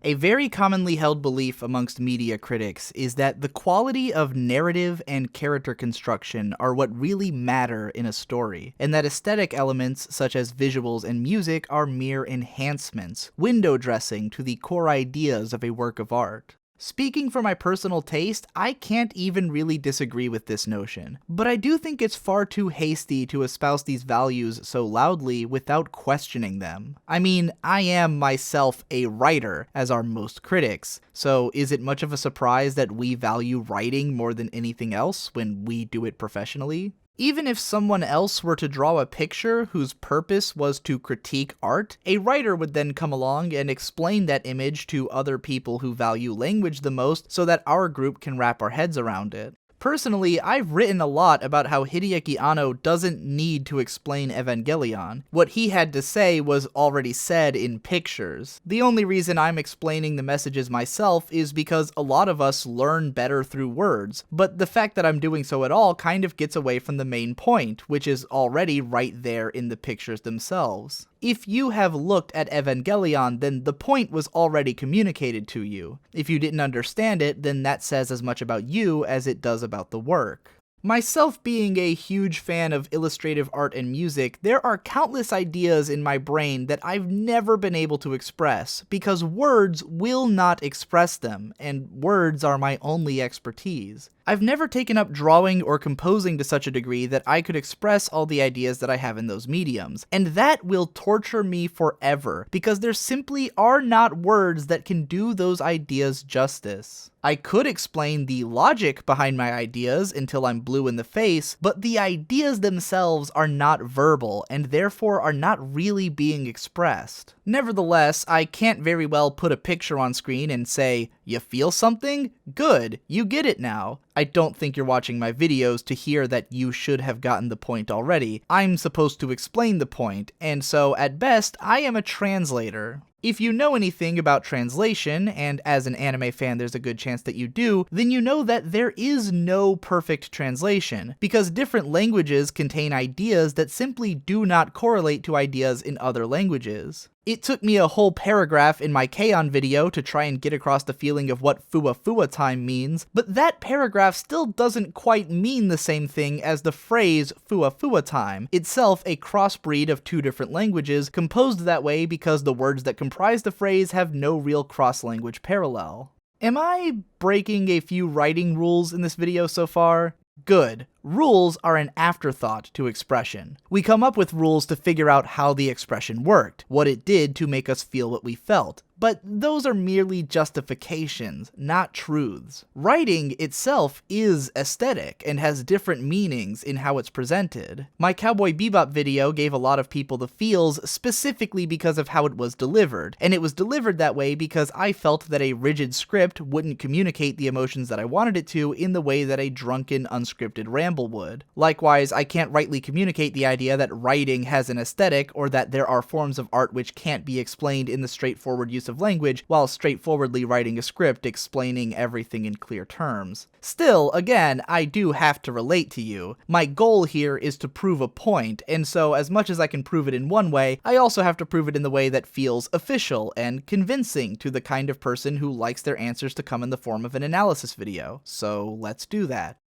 A very commonly held belief amongst media critics is that the quality of narrative and character construction are what really matter in a story, and that aesthetic elements such as visuals and music are mere enhancements, window dressing to the core ideas of a work of art. Speaking for my personal taste, I can't even really disagree with this notion, but I do think it's far too hasty to espouse these values so loudly without questioning them. I mean, I am myself a writer, as are most critics, so is it much of a surprise that we value writing more than anything else when we do it professionally? Even if someone else were to draw a picture whose purpose was to critique art, a writer would then come along and explain that image to other people who value language the most so that our group can wrap our heads around it. Personally, I've written a lot about how Hideaki Anno doesn't need to explain Evangelion. What he had to say was already said in pictures. The only reason I'm explaining the messages myself is because a lot of us learn better through words, but the fact that I'm doing so at all kind of gets away from the main point, which is already right there in the pictures themselves. If you have looked at Evangelion, then the point was already communicated to you. If you didn't understand it, then that says as much about you as it does about the work. Myself being a huge fan of illustrative art and music, there are countless ideas in my brain that I've never been able to express, because words will not express them, and words are my only expertise. I've never taken up drawing or composing to such a degree that I could express all the ideas that I have in those mediums, and that will torture me forever, because there simply are not words that can do those ideas justice. I could explain the logic behind my ideas until I'm blue in the face, but the ideas themselves are not verbal, and therefore are not really being expressed. Nevertheless, I can't very well put a picture on screen and say, "You feel something? Good, you get it now." I don't think you're watching my videos to hear that you should have gotten the point already. I'm supposed to explain the point, and so at best, I am a translator. If you know anything about translation, and as an anime fan there's a good chance that you do, then you know that there is no perfect translation, because different languages contain ideas that simply do not correlate to ideas in other languages. It took me a whole paragraph in my K-On! Video to try and get across the feeling of what Fua time means, but that paragraph still doesn't quite mean the same thing as the phrase Fua time, itself a crossbreed of two different languages, composed that way because the words that comprise the phrase have no real cross-language parallel. Am I breaking a few writing rules in this video so far? Good. Rules are an afterthought to expression. We come up with rules to figure out how the expression worked, what it did to make us feel what we felt. But those are merely justifications, not truths. Writing itself is aesthetic and has different meanings in how it's presented. My Cowboy Bebop video gave a lot of people the feels specifically because of how it was delivered, and it was delivered that way because I felt that a rigid script wouldn't communicate the emotions that I wanted it to in the way that a drunken, unscripted ramble would. Likewise, I can't rightly communicate the idea that writing has an aesthetic, or that there are forms of art which can't be explained in the straightforward use of language, while straightforwardly writing a script explaining everything in clear terms. Still, again, I do have to relate to you. My goal here is to prove a point, and so as much as I can prove it in one way, I also have to prove it in the way that feels official and convincing to the kind of person who likes their answers to come in the form of an analysis video. So let's do that.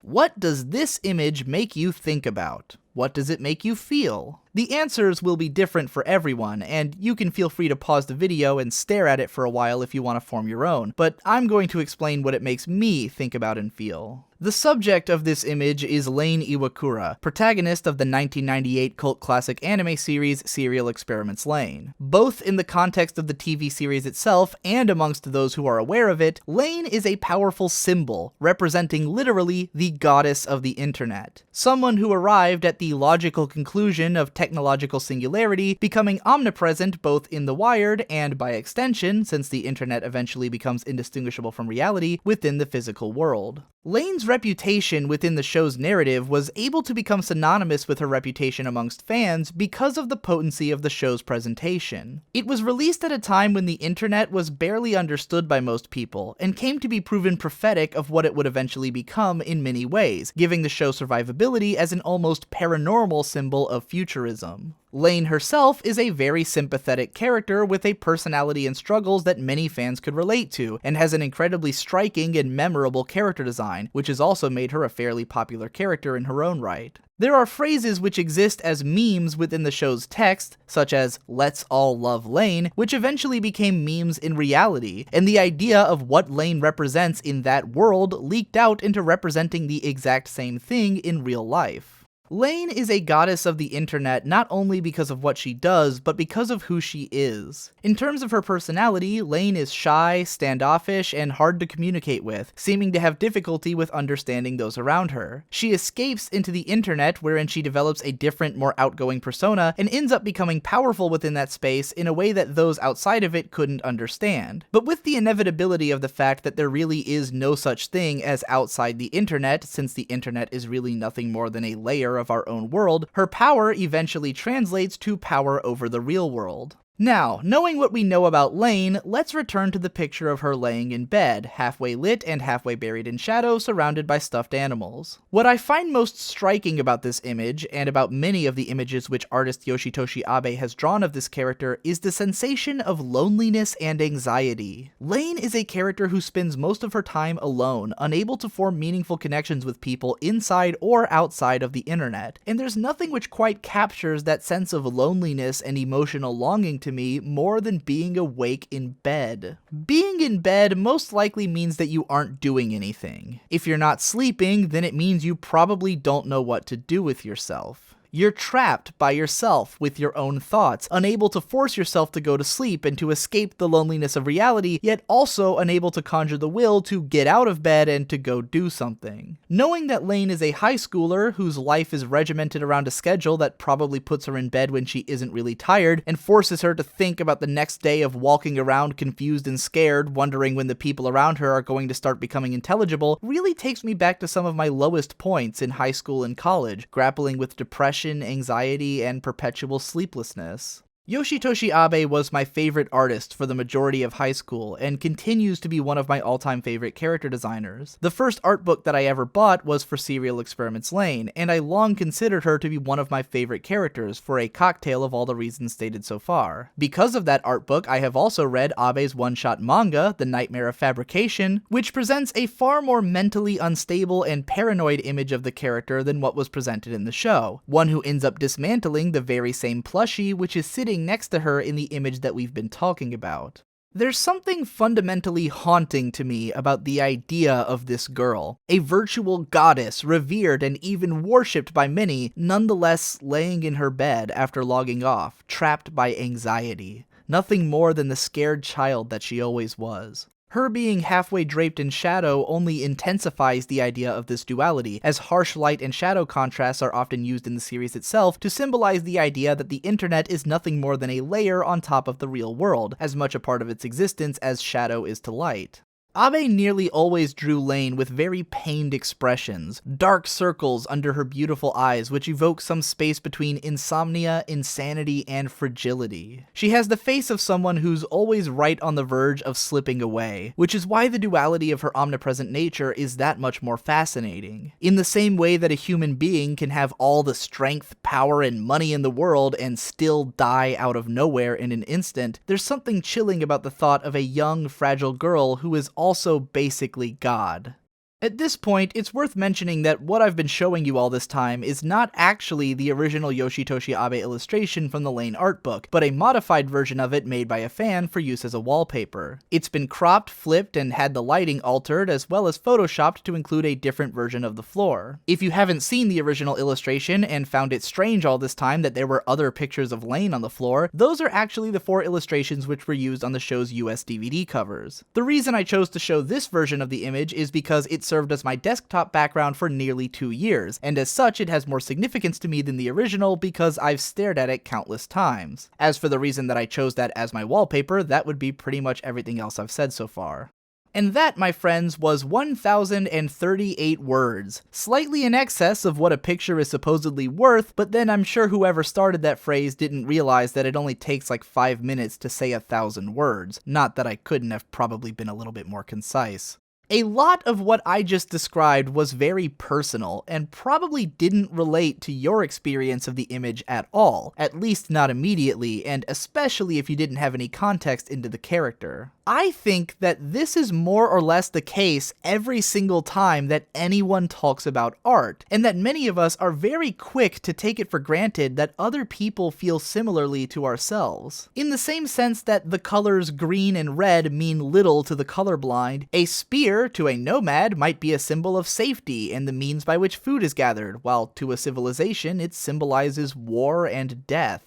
What does this image make you think about? What does it make you feel? The answers will be different for everyone, and you can feel free to pause the video and stare at it for a while if you want to form your own, but I'm going to explain what it makes me think about and feel. The subject of this image is Lain Iwakura, protagonist of the 1998 cult classic anime series Serial Experiments Lain. Both in the context of the TV series itself and amongst those who are aware of it, Lain is a powerful symbol, representing literally the goddess of the internet. Someone who arrived at the logical conclusion of technological singularity, becoming omnipresent both in the wired and, by extension, since the internet eventually becomes indistinguishable from reality, within the physical world. Lain's reputation within the show's narrative was able to become synonymous with her reputation amongst fans because of the potency of the show's presentation. It was released at a time when the internet was barely understood by most people, and came to be proven prophetic of what it would eventually become in many ways, giving the show survivability as an almost paranormal symbol of futurism. Lain herself is a very sympathetic character with a personality and struggles that many fans could relate to, and has an incredibly striking and memorable character design, which has also made her a fairly popular character in her own right. There are phrases which exist as memes within the show's text, such as "let's all love Lain," which eventually became memes in reality, and the idea of what Lain represents in that world leaked out into representing the exact same thing in real life. Lain is a goddess of the internet not only because of what she does, but because of who she is. In terms of her personality, Lain is shy, standoffish, and hard to communicate with, seeming to have difficulty with understanding those around her. She escapes into the internet, wherein she develops a different, more outgoing persona, and ends up becoming powerful within that space in a way that those outside of it couldn't understand. But with the inevitability of the fact that there really is no such thing as outside the internet, since the internet is really nothing more than a layer of our own world, her power eventually translates to power over the real world. Now, knowing what we know about Lain, let's return to the picture of her laying in bed, halfway lit and halfway buried in shadow, surrounded by stuffed animals. What I find most striking about this image, and about many of the images which artist Yoshitoshi Abe has drawn of this character, is the sensation of loneliness and anxiety. Lain is a character who spends most of her time alone, unable to form meaningful connections with people inside or outside of the internet, and there's nothing which quite captures that sense of loneliness and emotional longing to me more than being awake in bed. Being in bed most likely means that you aren't doing anything. If you're not sleeping, then it means you probably don't know what to do with yourself. You're trapped by yourself with your own thoughts, unable to force yourself to go to sleep and to escape the loneliness of reality, yet also unable to conjure the will to get out of bed and to go do something. Knowing that Lain is a high schooler whose life is regimented around a schedule that probably puts her in bed when she isn't really tired, and forces her to think about the next day of walking around confused and scared, wondering when the people around her are going to start becoming intelligible, really takes me back to some of my lowest points in high school and college, grappling with depression, anxiety, and perpetual sleeplessness. Yoshitoshi Abe was my favorite artist for the majority of high school, and continues to be one of my all-time favorite character designers. The first art book that I ever bought was for Serial Experiments Lain, and I long considered her to be one of my favorite characters for a cocktail of all the reasons stated so far. Because of that art book, I have also read Abe's one-shot manga, The Nightmare of Fabrication, which presents a far more mentally unstable and paranoid image of the character than what was presented in the show, one who ends up dismantling the very same plushie which is sitting next to her in the image that we've been talking about. There's something fundamentally haunting to me about the idea of this girl, a virtual goddess revered and even worshipped by many, nonetheless laying in her bed after logging off, trapped by anxiety, nothing more than the scared child that she always was. Her being halfway draped in shadow only intensifies the idea of this duality, as harsh light and shadow contrasts are often used in the series itself to symbolize the idea that the internet is nothing more than a layer on top of the real world, as much a part of its existence as shadow is to light. Abe nearly always drew Lain with very pained expressions, dark circles under her beautiful eyes which evoke some space between insomnia, insanity, and fragility. She has the face of someone who's always right on the verge of slipping away, which is why the duality of her omnipresent nature is that much more fascinating. In the same way that a human being can have all the strength, power, and money in the world and still die out of nowhere in an instant, there's something chilling about the thought of a young, fragile girl who is also basically God. At this point, it's worth mentioning that what I've been showing you all this time is not actually the original Yoshitoshi Abe illustration from the Lain art book, but a modified version of it made by a fan for use as a wallpaper. It's been cropped, flipped, and had the lighting altered, as well as photoshopped to include a different version of the floor. If you haven't seen the original illustration and found it strange all this time that there were other pictures of Lain on the floor, those are actually the 4 illustrations which were used on the show's US DVD covers. The reason I chose to show this version of the image is because it served as my desktop background for nearly 2 years, and as such it has more significance to me than the original because I've stared at it countless times. As for the reason that I chose that as my wallpaper, that would be pretty much everything else I've said so far. And that, my friends, was 1,038 words. Slightly in excess of what a picture is supposedly worth, but then I'm sure whoever started that phrase didn't realize that it only takes like 5 minutes to say 1,000 words. Not that I couldn't have probably been a little bit more concise. A lot of what I just described was very personal, and probably didn't relate to your experience of the image at all, at least not immediately, and especially if you didn't have any context into the character. I think that this is more or less the case every single time that anyone talks about art, and that many of us are very quick to take it for granted that other people feel similarly to ourselves. In the same sense that the colors green and red mean little to the colorblind, a spear to a nomad might be a symbol of safety and the means by which food is gathered, while to a civilization it symbolizes war and death.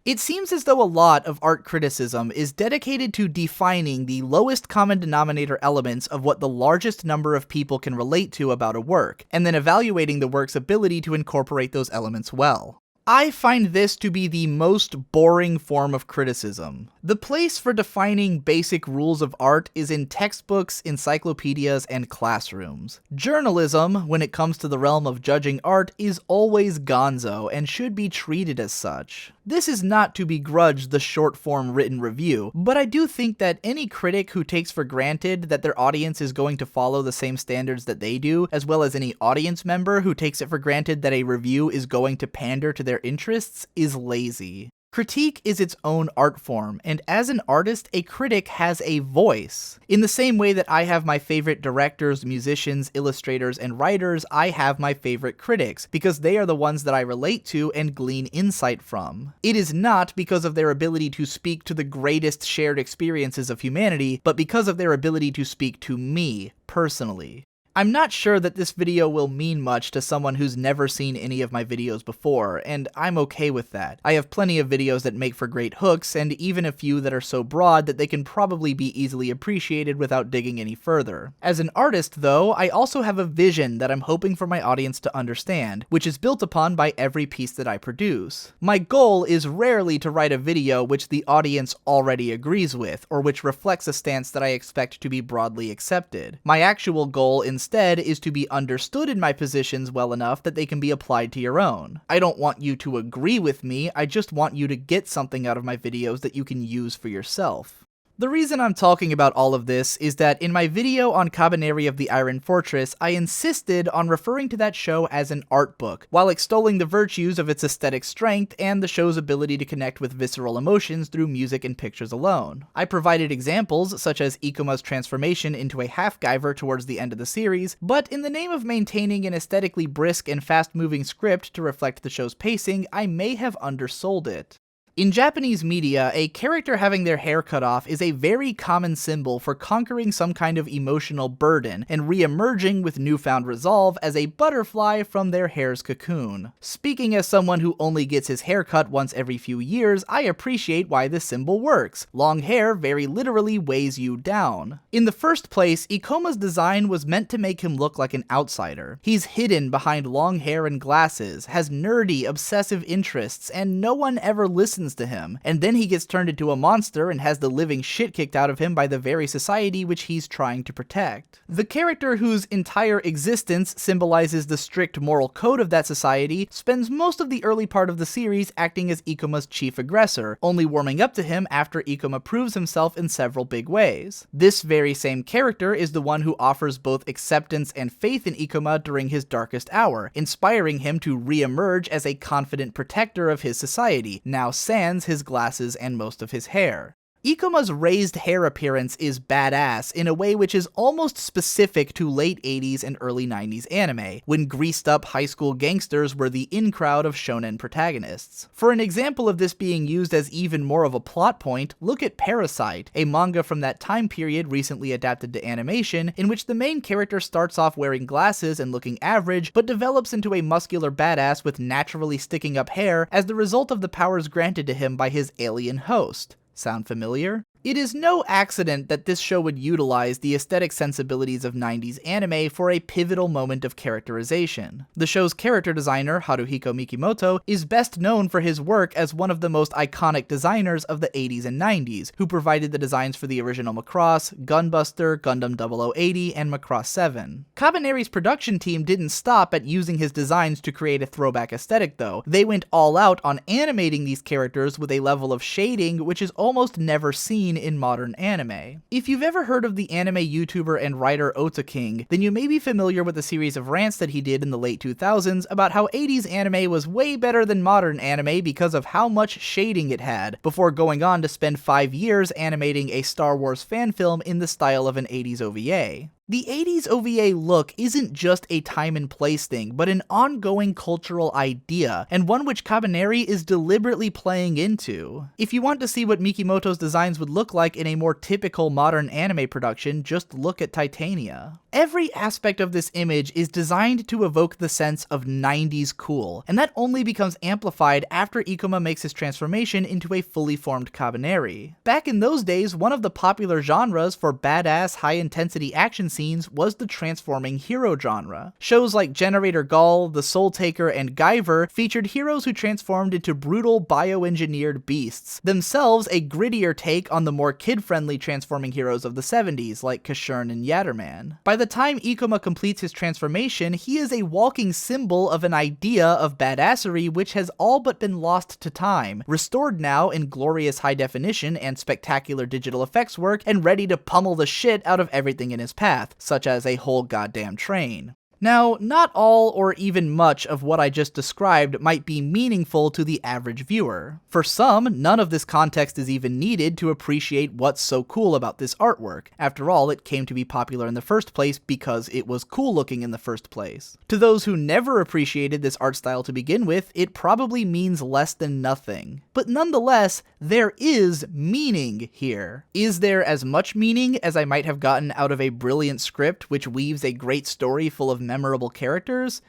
It seems as though a lot of art criticism is dedicated to defining the lowest common denominator elements of what the largest number of people can relate to about a work, and then evaluating the work's ability to incorporate those elements well. I find this to be the most boring form of criticism. The place for defining basic rules of art is in textbooks, encyclopedias, and classrooms. Journalism, when it comes to the realm of judging art, is always gonzo and should be treated as such. This is not to begrudge the short-form written review, but I do think that any critic who takes for granted that their audience is going to follow the same standards that they do, as well as any audience member who takes it for granted that a review is going to pander to their interests, is lazy. Critique is its own art form, and as an artist, a critic has a voice. In the same way that I have my favorite directors, musicians, illustrators, and writers, I have my favorite critics, because they are the ones that I relate to and glean insight from. It is not because of their ability to speak to the greatest shared experiences of humanity, but because of their ability to speak to me, personally. I'm not sure that this video will mean much to someone who's never seen any of my videos before, and I'm okay with that. I have plenty of videos that make for great hooks, and even a few that are so broad that they can probably be easily appreciated without digging any further. As an artist, though, I also have a vision that I'm hoping for my audience to understand, which is built upon by every piece that I produce. My goal is rarely to write a video which the audience already agrees with, or which reflects a stance that I expect to be broadly accepted. My actual goal instead is to be understood in my positions well enough that they can be applied to your own. I don't want you to agree with me, I just want you to get something out of my videos that you can use for yourself. The reason I'm talking about all of this is that in my video on Cabaneri of the Iron Fortress, I insisted on referring to that show as an art book, while extolling the virtues of its aesthetic strength and the show's ability to connect with visceral emotions through music and pictures alone. I provided examples such as Ikuma's transformation into a half-guyver towards the end of the series, but in the name of maintaining an aesthetically brisk and fast-moving script to reflect the show's pacing, I may have undersold it. In Japanese media, a character having their hair cut off is a very common symbol for conquering some kind of emotional burden and re-emerging with newfound resolve as a butterfly from their hair's cocoon. Speaking as someone who only gets his hair cut once every few years, I appreciate why this symbol works. Long hair very literally weighs you down. In the first place, Ikoma's design was meant to make him look like an outsider. He's hidden behind long hair and glasses, has nerdy, obsessive interests, and no one ever listens to him, and then he gets turned into a monster and has the living shit kicked out of him by the very society which he's trying to protect. The character whose entire existence symbolizes the strict moral code of that society spends most of the early part of the series acting as Ikuma's chief aggressor, only warming up to him after Ikuma proves himself in several big ways. This very same character is the one who offers both acceptance and faith in Ikuma during his darkest hour, inspiring him to re-emerge as a confident protector of his society, now sans his glasses and most of his hair. Ikuma's raised hair appearance is badass in a way which is almost specific to late 80s and early 90s anime, when greased-up high school gangsters were the in-crowd of shonen protagonists. For an example of this being used as even more of a plot point, look at Parasite, a manga from that time period recently adapted to animation, in which the main character starts off wearing glasses and looking average, but develops into a muscular badass with naturally sticking up hair as the result of the powers granted to him by his alien host. Sound familiar? It is no accident that this show would utilize the aesthetic sensibilities of 90s anime for a pivotal moment of characterization. The show's character designer, Haruhiko Mikimoto, is best known for his work as one of the most iconic designers of the 80s and 90s, who provided the designs for the original Macross, Gunbuster, Gundam 0080, and Macross 7. Cabaneri's production team didn't stop at using his designs to create a throwback aesthetic though. They went all out on animating these characters with a level of shading which is almost never seen seen in modern anime. If you've ever heard of the anime YouTuber and writer Ota King, then you may be familiar with a series of rants that he did in the late 2000s about how 80s anime was way better than modern anime because of how much shading it had, before going on to spend 5 years animating a Star Wars fan film in the style of an 80s OVA. The 80s OVA look isn't just a time and place thing, but an ongoing cultural idea, and one which Kabaneri is deliberately playing into. If you want to see what Mikimoto's designs would look like in a more typical modern anime production, just look at Titania. Every aspect of this image is designed to evoke the sense of 90s cool, and that only becomes amplified after Ikuma makes his transformation into a fully formed Kabaneri. Back in those days, one of the popular genres for badass, high-intensity action scenes was the transforming hero genre. Shows like Generator Gull, The Soul Taker, and Guyver featured heroes who transformed into brutal bioengineered beasts, themselves a grittier take on the more kid-friendly transforming heroes of the 70s, like Kashurn and Yatterman. By the time Ikuma completes his transformation, he is a walking symbol of an idea of badassery which has all but been lost to time, restored now in glorious high definition and spectacular digital effects work, and ready to pummel the shit out of everything in his path, such as a whole goddamn train. Now, not all or even much of what I just described might be meaningful to the average viewer. For some, none of this context is even needed to appreciate what's so cool about this artwork. After all, it came to be popular in the first place because it was cool looking in the first place. To those who never appreciated this art style to begin with, it probably means less than nothing. But nonetheless, there is meaning here. Is there as much meaning as I might have gotten out of a brilliant script which weaves a great story full of memorable characters?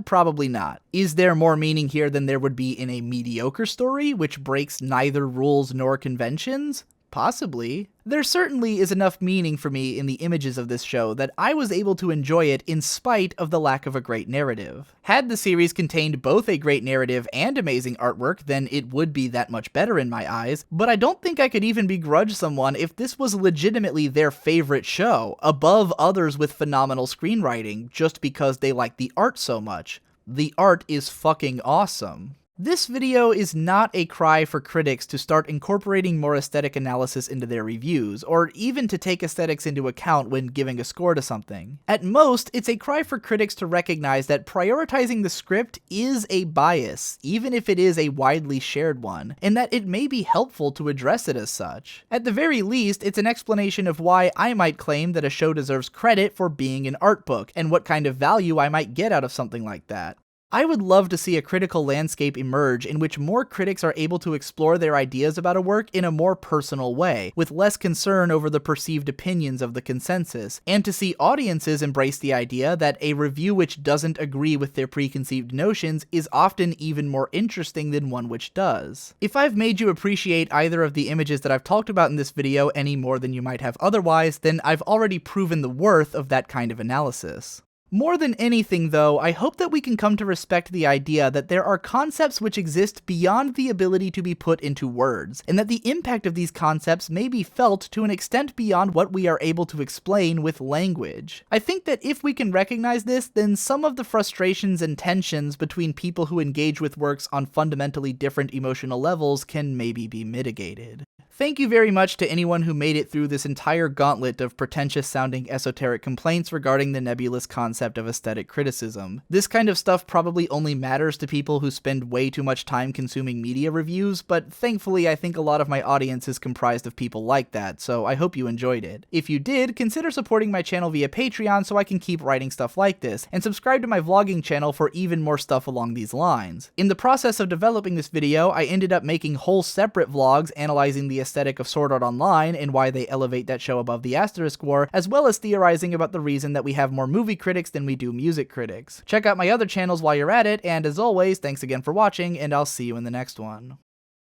Probably not. Is there more meaning here than there would be in a mediocre story, which breaks neither rules nor conventions? Possibly. There certainly is enough meaning for me in the images of this show that I was able to enjoy it in spite of the lack of a great narrative. Had the series contained both a great narrative and amazing artwork, then it would be that much better in my eyes, but I don't think I could even begrudge someone if this was legitimately their favorite show, above others with phenomenal screenwriting, just because they like the art so much. The art is fucking awesome. This video is not a cry for critics to start incorporating more aesthetic analysis into their reviews, or even to take aesthetics into account when giving a score to something. At most, it's a cry for critics to recognize that prioritizing the script is a bias, even if it is a widely shared one, and that it may be helpful to address it as such. At the very least, it's an explanation of why I might claim that a show deserves credit for being an art book, and what kind of value I might get out of something like that. I would love to see a critical landscape emerge in which more critics are able to explore their ideas about a work in a more personal way, with less concern over the perceived opinions of the consensus, and to see audiences embrace the idea that a review which doesn't agree with their preconceived notions is often even more interesting than one which does. If I've made you appreciate either of the images that I've talked about in this video any more than you might have otherwise, then I've already proven the worth of that kind of analysis. More than anything, though, I hope that we can come to respect the idea that there are concepts which exist beyond the ability to be put into words, and that the impact of these concepts may be felt to an extent beyond what we are able to explain with language. I think that if we can recognize this, then some of the frustrations and tensions between people who engage with works on fundamentally different emotional levels can maybe be mitigated. Thank you very much to anyone who made it through this entire gauntlet of pretentious-sounding esoteric complaints regarding the nebulous concept of aesthetic criticism. This kind of stuff probably only matters to people who spend way too much time consuming media reviews, but thankfully I think a lot of my audience is comprised of people like that, so I hope you enjoyed it. If you did, consider supporting my channel via Patreon so I can keep writing stuff like this, and subscribe to my vlogging channel for even more stuff along these lines. In the process of developing this video, I ended up making whole separate vlogs analyzing the aesthetic of Sword Art Online and why they elevate that show above the Asterisk War, as well as theorizing about the reason that we have more movie critics than we do music critics. Check out my other channels while you're at it, and as always, thanks again for watching, and I'll see you in the next one.